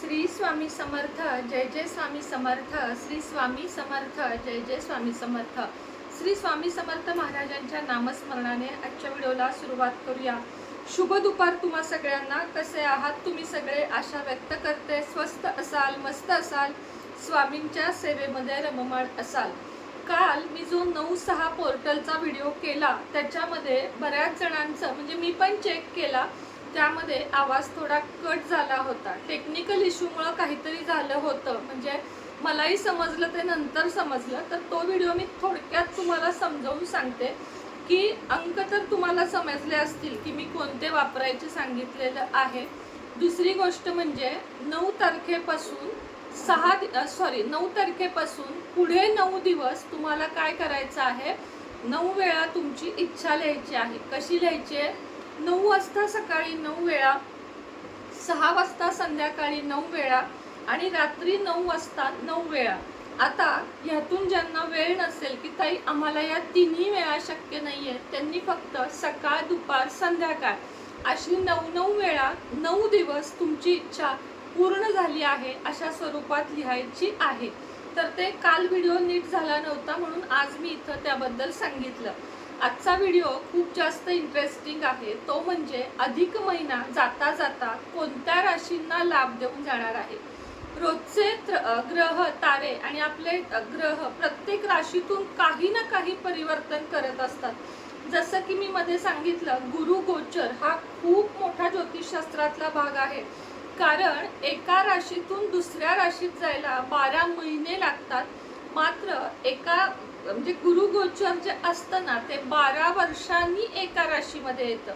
श्री स्वामी समर्थ, जय जय स्वामी समर्थ. श्री स्वामी समर्थ, जय जय स्वामी समर्थ. श्री स्वामी समर्थ महाराजांच्या नामस्मरणाने आजच्या व्हिडिओला सुरुवात करूया. शुभ दुपार तुम्हा सगळ्यांना. कसे आहात तुम्ही सगळे? आशा व्यक्त करते स्वस्त असाल, मस्त असाल, स्वामींच्या सेवेमध्ये रममाण असाल. काल मी जो 9/6 पोर्टलचा व्हिडिओ केला त्याच्यामध्ये बऱ्याच जणांचं म्हणजे मी पण चेक केला, त्यामध्ये आवाज थोडा कट झाला होता. टेक्निकल इश्यूमुळे काहीतरी झालं होतं, म्हणजे मलाही समजलं, ते नंतर समजलं. तर तो व्हिडिओ मी थोडक्यात तुम्हाला समजावून सांगते की अंक तर तुम्हाला समजले असतील की मी कोणते वापरायचे सांगितलेलं आहे. दुसरी गोष्ट म्हणजे 9 तारखेपासून 9 तारखेपासून पुढे 9 दिवस तुम्हाला काय करायचं आहे, 9 वेळा तुमची इच्छा लिहायची आहे. कशी लिहायची आहे? 9 वाजता सकाळी 9 वेळा, 6 वाजता संध्याकाळी 9 वेळा आणि रात्री 9 वाजता 9 वेळा. आता ह्यातून ज्यांना वेळ नसेल की ताई आम्हाला या तिन्ही वेळा शक्य नाहीये, त्यांनी फक्त सकाळ, दुपार, संध्याकाळ अशी 9 वेळा 9 दिवस तुमची इच्छा पूर्ण झाली आहे अशा स्वरूपात लिहायची आहे. तर ते काल व्हिडिओ नीट झाला नव्हता म्हणून आज मी इथं त्याबद्दल सांगितलं. आजचा व्हिडिओ खूप जास्त इंटरेस्टिंग आहे. तो म्हणजे अधिक महिना जाता जाता कोणत्या राशींना लाभ देऊन जाणार आहे. रोजचे ग्रह, तारे आणि आपले ग्रह प्रत्येक राशीतून काही ना काही परिवर्तन करत असतात. जसं की मी मध्ये सांगितलं, गुरु गोचर हा खूप मोठा ज्योतिषशास्त्रातला भाग आहे. कारण एका राशीतून दुसऱ्या राशीत जायला 12 महिने लागतात. मात्र एका म्हणजे गुरु गोचर जे असतं ना, ते 12 वर्षांनी एका राशीमध्ये येतं.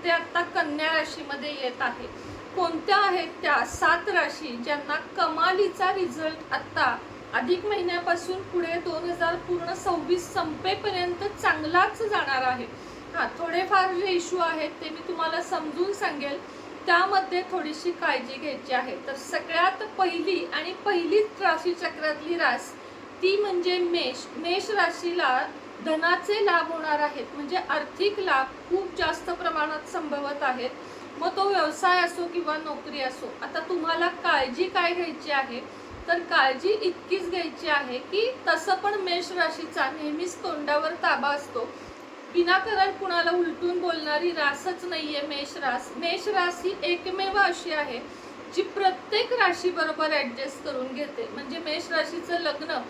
ते आता कन्या राशीमध्ये येत आहे. कोणत्या आहेत त्या 7 राशी ज्यांना कमालीचा रिझल्ट आता अधिक महिन्यापासून पुढे 2026 संपेपर्यंत चांगलाच जाणार आहे. थोडेफार जे इश्यू आहेत ते मी तुम्हाला समजून सांगेल, त्यामध्ये थोडीशी काळजी घ्यायची आहे. तर सगळ्यात पहिली आणि पहिलीच राशी चक्रातली रास ती म्हणजे मेष. मेष राशीला धनाचे लाभ होणार आहेत, म्हणजे आर्थिक लाभ खूप जास्त प्रमाणात संभवत आहेत. मग तो व्यवसाय असो किंवा नोकरी असो. आता तुम्हाला काळजी काय घ्यायची आहे, तर काळजी इतकीच घ्यायची आहे की तसं पण मेष राशीचा नेहमीच तोंडावर ताबा असतो. विनाकारण कुणाला उलटून बोलणारी रासच नाहीये मेष रास. मेष रास ही एकमेव अशी आहे जी प्रत्येक राशी बरोबर ऍडजस्ट करून घेते. म्हणजे मेष राशीचं लग्न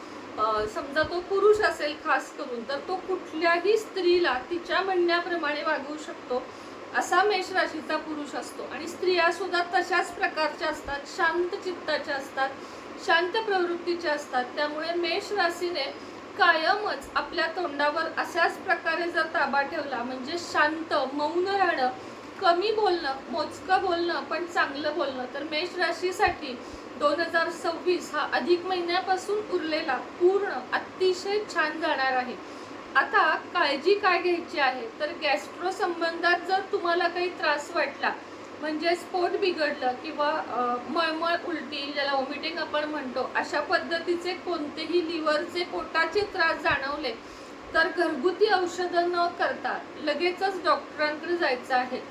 समजा तो पुरुष असेल खास करून, तर तो कुठल्याही स्त्रीला तिच्या म्हणण्याप्रमाणे वागवू शकतो असा मेष राशीचा पुरुष असतो. आणि स्त्रिया सुद्धा तशाच प्रकारच्या असतात, शांत चित्ताच्या असतात, शांत प्रवृत्तीच्या असतात. त्यामुळे मेष राशीने कायमच आपल्या तोंडावर अशाच प्रकारे जर ताबा ठेवला, म्हणजे शांत, मौन राहणं, कमी बोलणं, मोजकं बोलणं पण चांगलं बोलणं, तर मेष राशीसाठी 2026 हा अधिक महिन्यापासून उरलेला पूर्ण अतिशय छान जाणार आहे. आता काळजी काय घ्यायची आहे, तर गॅस्ट्रो संबंधात जर तुम्हाला काही त्रास वाटला, म्हणजे पोट बिघडलं किंवा मळमळ, उलटी, ज्याला वॉमिटिंग आपण म्हणतो, अशा पद्धतीचे कोणतेही लिव्हरचे, पोटाचे त्रास जाणवले, तर घरगुती औषधं न करता लगेचच डॉक्टरांकडे जायचं आहे.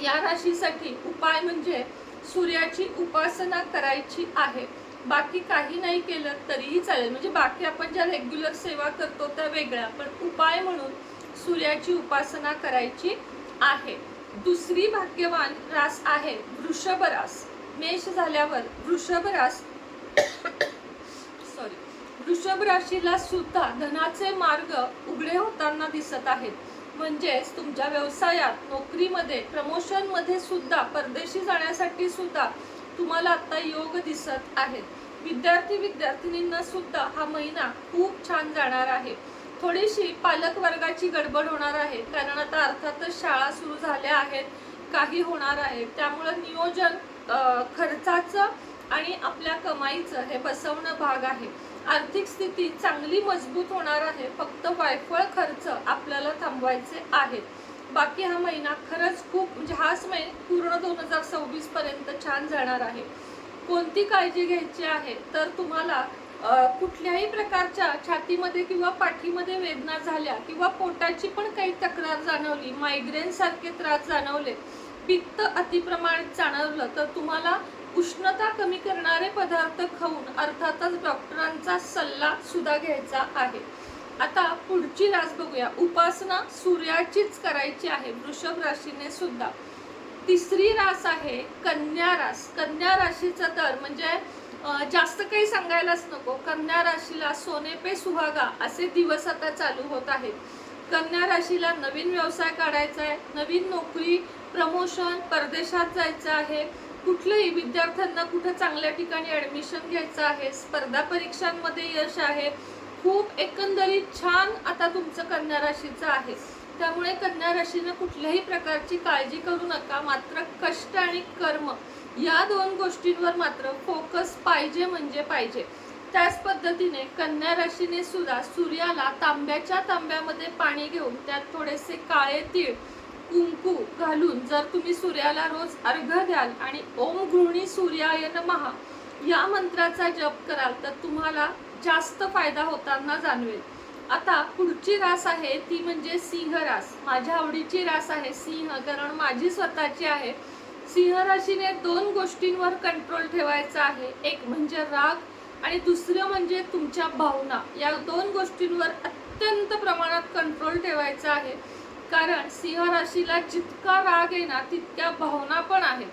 या राशीसाठी उपाय म्हणजे सूर्याची उपासना करायची आहे. बाकी काही नाही केलं तरीही चालेल, म्हणजे बाकी आपण ज्या रेग्युलर सेवा करतो त्या वेगळ्या, पण उपाय म्हणून सूर्याची उपासना करायची आहे. दुसरी भाग्यवान रास आहे वृषभ रास. मेष झाल्यावर वृषभ रास वृषभ राशीला सुद्धा धनाचे मार्ग उघडे होताना दिसत आहेत. म्हणजेच तुमच्या व्यवसायात, नोकरीमध्ये, प्रमोशन मध्ये सुद्धा, परदेशी जाण्यासाठी सुद्धा तुम्हाला आता योग दिसत आहेत. विद्यार्थींना सुद्धा हा महिना खूप छान जाणार आहे. थोडीशी पालक वर्गाची गडबड होणार आहे, कारण आता अर्थातच शाळा सुरू झाल्या आहेत, काही होणार आहे. त्यामुळे नियोजन खर्चाचं आणि आपल्या कमाईचं हे बसवणं भाग आहे. आर्थिक स्थिती चांगली मजबूत होणार आहे. फक्त वायफळ खर्च आपल्याला थांबवायचे आहेत. बाकी हा महिना खरंच खूप, म्हणजे हाच महिना पूर्ण 2026 पर्यंत छान जाणार आहे. कोणती काळजी घ्यायची आहे, तर तुम्हाला कुठल्याही प्रकारच्या छातीमध्ये किंवा पाठीमध्ये वेदना झाल्या किंवा पोटाची पण काही तक्रार जाणवली, मायग्रेन सारखे त्रास जाणवले, पित्त अतिप्रमाणात जाणवलं, तर तुम्हाला उष्णता कमी करणारे पदार्थ खाऊन अर्थातच डॉक्टरांचा सल्ला सुद्धा घ्यायचा आहे. आता पुढची रास बघूया. उपासना सूर्याचीच करायची आहे वृषभ राशीने सुद्धा. तिसरी रास आहे कन्या रास. कन्या राशीचा तर म्हणजे जास्त काही सांगायलाच नको. कन्या राशीला सोने पे सुहागा असे दिवस आता चालू होत आहेत. कन्या राशीला नवीन व्यवसाय काढायचा आहे, नवीन नोकरी, प्रमोशन, परदेशात जायचं आहे, कुठल्याही विद्यार्थ्यांना कुठं चांगल्या ठिकाणी ऍडमिशन घ्यायचं आहे, स्पर्धा परीक्षांमध्ये यश आहे. खूप एकंदरीत छान आता तुमचं कन्या राशीचं आहे. त्यामुळे कन्या राशीने कुठल्याही प्रकारची काळजी करू नका. मात्र कष्ट आणि कर्म या दोन गोष्टींवर मात्र फोकस पाहिजे म्हणजे पाहिजे. त्याच पद्धतीने कन्या राशीने सुद्धा सूर्याला तांब्याच्या तांब्यामध्ये पाणी घेऊन त्यात थोडेसे काळे तीळ, कुंकू घालून जर तुम्ही सूर्याला रोज अर्घ्य द्याल आणि ओम गृहिणी सूर्याय नमः या मंत्राचा जप कराल तर तुम्हाला जास्त फायदा होताना जाणवेल. आता पुढची रास आहे ती म्हणजे सिंह रास. माझ्या आवडीची रास आहे सिंह, कारण माझी स्वतःची आहे. सिंह राशीने दोन गोष्टींवर कंट्रोल ठेवायचा आहे. एक म्हणजे राग आणि दुसरं म्हणजे तुमच्या भावना. या दोन गोष्टींवर अत्यंत प्रमाणात कंट्रोल ठेवायचा आहे. कारण सिंह राशीला जितका राग आहे ना तितक्या भावना पण आहेत.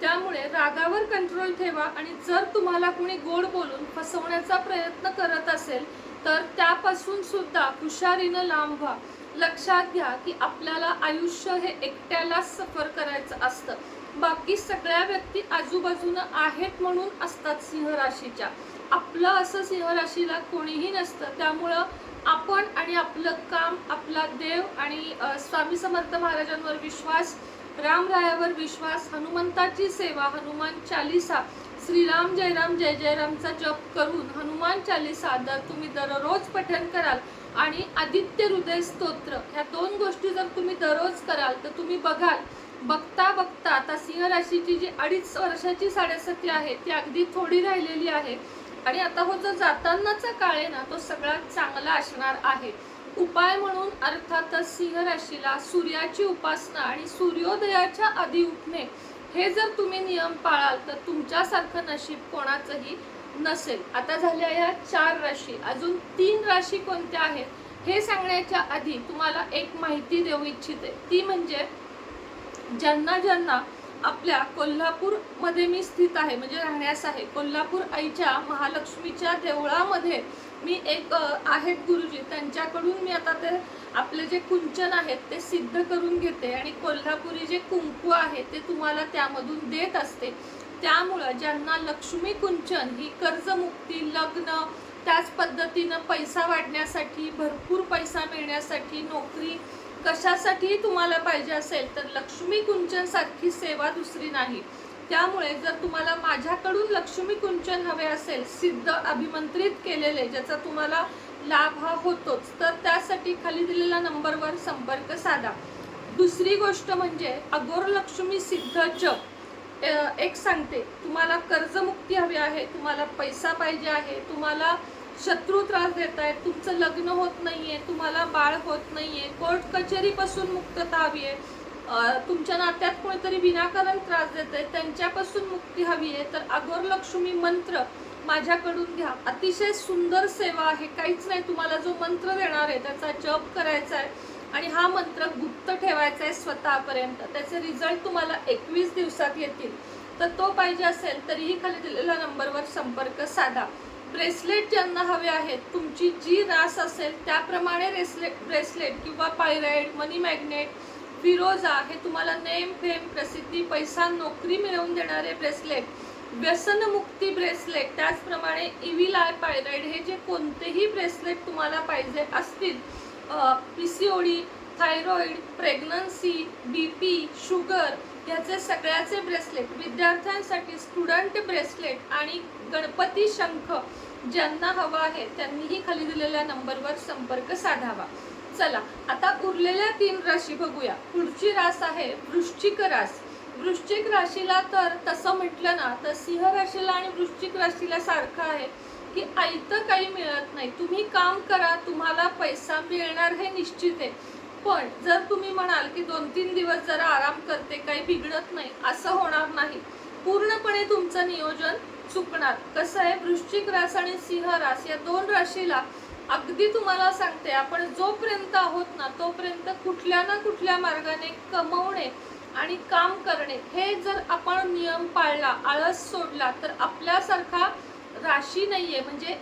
त्यामुळे रागावर कंट्रोल ठेवा आणि जर तुम्हाला कोणी गोड बोलून फसवण्याचा प्रयत्न करत असेल तर त्यापासून सुद्धा हुशारीनं लांब व्हा. लक्षात घ्या की आपल्याला आयुष्य हे एकट्यालाच सफर करायचं असतं. बाकी सगळ्या व्यक्ती आजूबाजूनं आहेत म्हणून असतात सिंह राशीच्या. आपलं असं सिंह राशीला कोणीही नसतं. त्यामुळं आपण आणि आपलं काम, आपला देव आणि स्वामी समर्थ महाराजांवर विश्वास, रामरायावर विश्वास, हनुमंताची सेवा, हनुमान चालीसा, श्रीराम जय जय रामचा जप करून हनुमान चालीसा जर तुम्ही दररोज पठण कराल आणि आदित्य हृदय स्तोत्र ह्या दोन गोष्टी जर तुम्ही दररोज कराल तर तुम्ही बघाल बघता बघता आता सिंह राशीची जी 2.5 वर्षाची साडेसती आहे ती अगदी थोडी राहिलेली आहे आणि आता हो जो जातानाचा काळ आहे ना तो सगळ्यात चांगला असणार आहे. उपाय म्हणून अर्थातच सिंह राशीला सूर्याची उपासना आणि सूर्योदयाच्या आधी उठणे हे जर तुम्ही नियम पाळाल तर तुमच्यासारखं नशीब कोणाचंही नसेल. आता झाल्या या 4 राशी. अजून 3 राशी कोणत्या आहेत हे सांगण्याच्या आधी तुम्हाला एक माहिती देऊ इच्छिते. ती म्हणजे ज्यांना ज्यांना आपल्या कोल्हापूर मध्ये मी स्थित आहे म्हणजे राहण्यास आहे, कोल्हापूर आईच्या महालक्ष्मीच्या देवळामध्ये मी एक आहेत गुरुजी, त्यांच्याकडून मी आता ते आपले जे कुंचन आहेत ते सिद्ध करून घेते आणि कोल्हापुरी जे कुंकू आहे ते तुम्हाला त्यामधून देत असते. त्यामुळं ज्यांना लक्ष्मी कुंचन ही कर्जमुक्ती, लग्न, त्याच पद्धतीनं पैसा वाढण्यासाठी, भरपूर पैसा मिळण्यासाठी, नोकरी कशासाठी तुम्हाला पाहिजे असेल तर लक्ष्मी कुंचन सारखी सेवा दुसरी नाही. त्यामुळे जर तुम्हाला माझ्याकडून लक्ष्मी कुंचन हवे असेल सिद्ध अभिमंत्रित केलेले ज्याचा तुम्हाला लाभ हा होतोच तर त्यासाठी खाली दिलेल्या नंबरवर संपर्क साधा. दुसरी गोष्ट म्हणजे अघोर लक्ष्मी सिद्ध जप एक सांगते. तुम्हाला कर्जमुक्ती हवी आहे, तुम्हाला पैसा पाहिजे आहे, तुम्हाला शत्रू त्रास देत आहेत, तुमचं लग्न होत नाहीये, तुम्हाला बाळ होत नाहीये, कोर्ट कचेरीपासून मुक्तता हवी आहे, तुमच्या नात्यात कोणीतरी विनाकारण त्रास देत आहे त्यांच्यापासून मुक्ती हवी आहे तर अघोर लक्ष्मी मंत्र माझ्याकडून घ्या. अतिशय सुंदर सेवा आहे. काहीच नाही, तुम्हाला जो मंत्र देणार आहे त्याचा जप करायचा आहे आणि हा मंत्र गुप्त ठेवायचा आहे स्वतःपर्यंत. त्याचे रिझल्ट तुम्हाला 21 दिवसात येतील. तर तो पाहिजे असेल तरीही खाली दिलेल्या नंबरवर संपर्क साधा. ब्रेसलेट ज्यांना हवे आहेत, तुमची जी रास असेल त्याप्रमाणे ब्रेसलेट किंवा पायराइड, मनी मॅग्नेट, फिरोजा हे तुम्हाला नेम, फेम, प्रसिद्धी, पैसा, नोकरी मिळवून देणारे ब्रेसलेट, व्यसनमुक्ती ब्रेसलेट, त्याचप्रमाणे इव्हिल आय पायराइड हे जे कोणतेही ब्रेसलेट तुम्हाला पाहिजे असतील, PCOD, thyroid, pregnancy, BP, sugar ह्याचे सगळ्याचे ब्रेसलेट, विद्यार्थ्यांसाठी स्टुडंट ब्रेसलेट आणि गणपती शंख ज्यांना हवा आहे त्यांनीही खाली दिलेल्या नंबरवर संपर्क साधावा. चला आता उरलेल्या 3 राशी बघूया. पुढची रास आहे वृश्चिक रास. वृश्चिक राशीला तर तसं म्हटलं ना तर सिंह राशीला आणि वृश्चिक राशीला सारखं आहे की आयतं काही मिळत नाही. तुम्ही काम करा, तुम्हाला पैसा मिळणार हे निश्चित आहे. पण जर तुम्ही म्हणाल की 2-3 दिवस जरा आराम करते काही बिघडत नाही, असं होणार नाही. पूर्णपणे तुमचं नियोजन चुकणार. कसं आहे, वृश्चिक रास आणि सिंह रास या दोन राशीला अगदी तुम्हाला सांगते, आपण जोपर्यंत आहोत ना तोपर्यंत कुठल्या ना कुठल्या मार्गाने कमवणे आणि काम करणे, हे जर आपण नियम पाळला, आळस सोडला, तर आपल्यासारखा राशी नाहीये. म्हणजे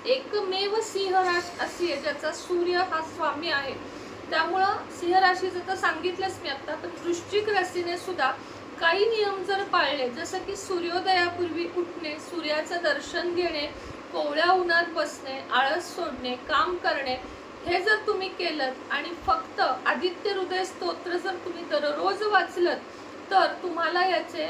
एकमेव सिंह राशी अशी आहे ज्याचा सूर्य हा स्वामी आहे. त्यामुळं सिंह राशीचं तर सांगितलंच मी आता, पण वृश्चिक राशीने सुद्धा काही नियम जर पाळले, जसं की सूर्योदयापूर्वी उठणे, सूर्याचं दर्शन घेणे, कोवळ्या उन्हात बसणे, आळस सोडणे, काम करणे, हे जर तुम्ही केलं आणि फक्त आदित्य हृदय स्तोत्र जर तुम्ही दररोज वाचलं, तर तुम्हाला याचे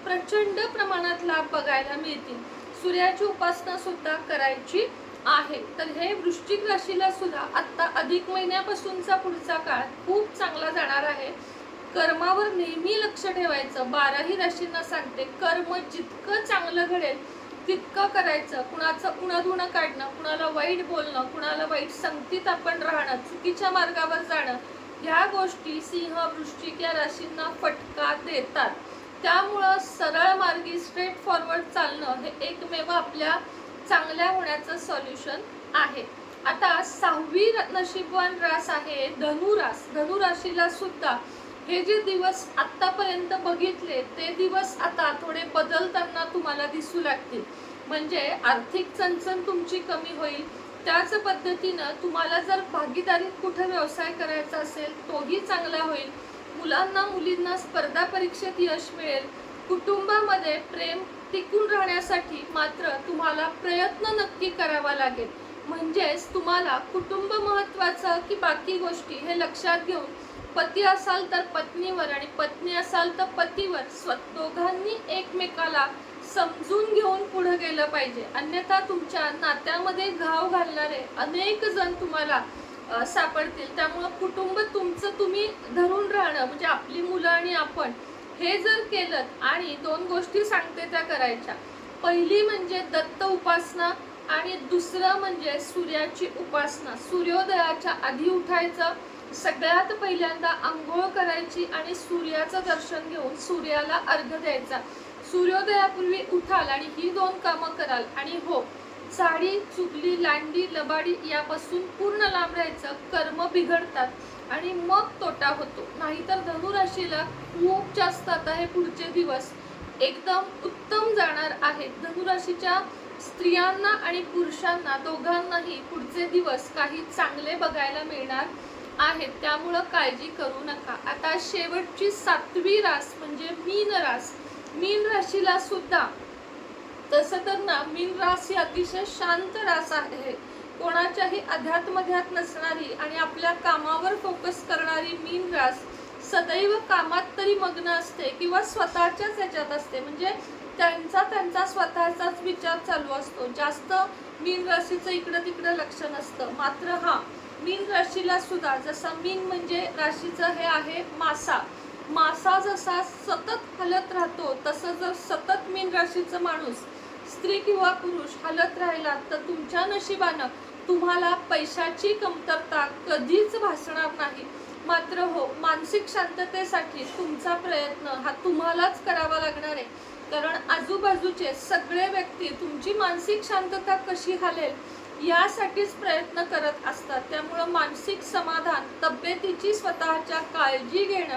प्रचंड प्रमाणात लाभ बघायला मिळतील. सूर्याची उपासना सुद्धा करायची आहे. तर हे वृश्चिक राशीला सुद्धा आता अधिक महिन्यापासूनचा पुढचा काळ खूप चांगला जाणार आहे. कर्मावर नेहमी लक्ष ठेवायचं. 12ही राशींना सांगते, कर्म जितकं चांगलं घडेल तितकं करायचं. कुणाचं उणधुणं काढणं, कुणाला वाईट बोलणं, कुणाला वाईट संगतीत आपण राहणं, चुकीच्या मार्गावर जाणं, ह्या गोष्टी सिंह वृश्चिक या राशींना फटका देतात. त्यामुळं सरळ मार्गी स्ट्रेट फॉरवर्ड चालणं हे एकमेव आपल्या चांगल्या होण्याचं सॉल्युशन आहे. आता 6वी नशीबवान रास आहे धनुरास. धनुराशीला सुद्धा हे जे दिवस आतापर्यंत बघितले ते दिवस आता थोडे बदलताना तुम्हाला दिसू लागतील. म्हणजे आर्थिक चणचण तुमची कमी होईल. त्याच पद्धतीनं तुम्हाला जर भागीदारीत कुठे व्यवसाय करायचा असेल तोही चांगला होईल. मुलांना मुलींना स्पर्धा परीक्षेत यश मिळेल. कुटुंबामध्ये प्रेम टिकून राहण्यासाठी मात्र तुम्हाला प्रयत्न नक्की करावा लागेल. म्हणजेच तुम्हाला कुटुंब महत्वाचं की बाकी गोष्टी हे लक्षात घेऊन पती असाल तर पत्नीवर आणि पत्नी असाल तर पतीवर दोघांनी एकमेकाला समजून घेऊन पुढे गेलं पाहिजे. अन्यथा तुमच्या नात्यामध्ये घाव घालणारे अनेक जण तुम्हाला सापडतील. त्यामुळं कुटुंब तुमचं तुम्ही धरून राहणं, म्हणजे आपली मुलं आणि आपण, हे जर केलं आणि 2 गोष्टी सांगते त्या करायच्या. पहिली म्हणजे दत्त उपासना आणि दुसरं म्हणजे सूर्याची उपासना. सूर्योदयाच्या आधी उठायचं, सगळ्यात पहिल्यांदा आंघोळ करायची आणि सूर्याचं दर्शन घेऊन सूर्याला अर्घ्य द्यायचा. सूर्योदयापूर्वी उठाल आणि ही 2 कामं कराल आणि हो, साडी, चुगली, लांडी, लबाडी यापासून पूर्ण लांब राहायचं. कर्म बिघडतात आणि मग तोटा होतो. नाहीतर धनुराशीला खूप जास्त आता हे पुढचे दिवस एकदम उत्तम जाणार आहेत. धनुराशीच्या स्त्रियांना आणि पुरुषांना दोघांनाही पुढचे दिवस काही चांगले बघायला मिळणार आहेत. त्यामुळं काळजी करू नका. आता शेवटची 7वी रास म्हणजे मीन रास. मीन राशीला सुद्धा तसं तर ना, मीन रास ही अतिशय शांत रास आहे. कोणाच्याही अध्यात्मध्यात नसणारी आणि आपल्या कामावर फोकस करणारी मीन रास सदैव कामात तरी मग्न असते किंवा स्वतःच्याच ह्याच्यात असते. म्हणजे त्यांचा स्वतःचाच विचार चालू असतो. जास्त मीन राशीचं इकडं तिकडं लक्ष नसतं. मात्र हा, मीन राशीला सुद्धा जसा मीन म्हणजे राशीचं हे आहे मासा. मासा जसा सतत हलत राहतो तसं जर सतत मीन राशीचं माणूस, स्त्री किंवा पुरुष हलत राहिला तर तुमच्या नशिबानं तुम्हाला पैशाची कमतरता कधीच भासणार नाही. मात्र हो, मानसिक शांततेसाठी तुमचा प्रयत्न हा तुम्हालाच करावा लागणार आहे. कारण आजूबाजूचे सगळे व्यक्ती तुमची मानसिक शांतता कशी हलेल यासाठीच प्रयत्न करत असतात. त्यामुळं मानसिक समाधान, तब्येतीची स्वतःच्या काळजी घेणं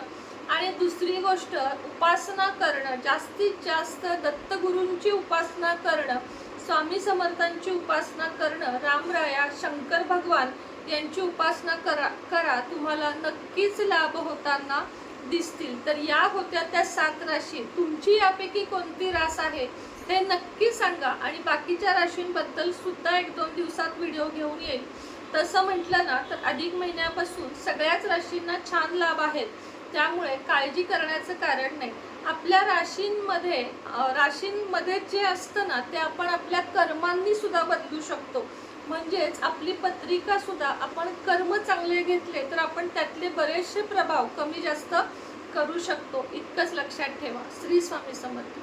आणि दुसरी गोष्ट उपासना करणं, जास्तीत जास्त दत्तगुरूंची उपासना करणं, स्वामी समर्थांची उपासना करणं, रामराया, शंकर भगवान यांची उपासना करा. तुम्हाला नक्कीच लाभ होताना दिसतील. तर या होत्या त्या 7 राशी. तुमची यापैकी कोणती रास आहे ते नक्की सांगा आणि बाकीच्या राशींबद्दल सुद्धा 1-2 दिवसात व्हिडिओ घेऊन येईल. तसं म्हटलं ना तर अधिक महिन्यापासून सगळ्याच राशींना छान लाभ आहेत. त्यामुळे काळजी करण्याचं कारण नाही. आपल्या राशींमध्ये जे असतं ना ते आपण आपल्या कर्मांनी सुद्धा बदलू शकतो. म्हणजेच आपली पत्रिका सुद्धा आपण कर्म चांगले घेतले तर आपण त्यातले बरेचसे प्रभाव कमी जास्त करू शकतो. इतकंच लक्षात ठेवा. श्री स्वामी समर्थ.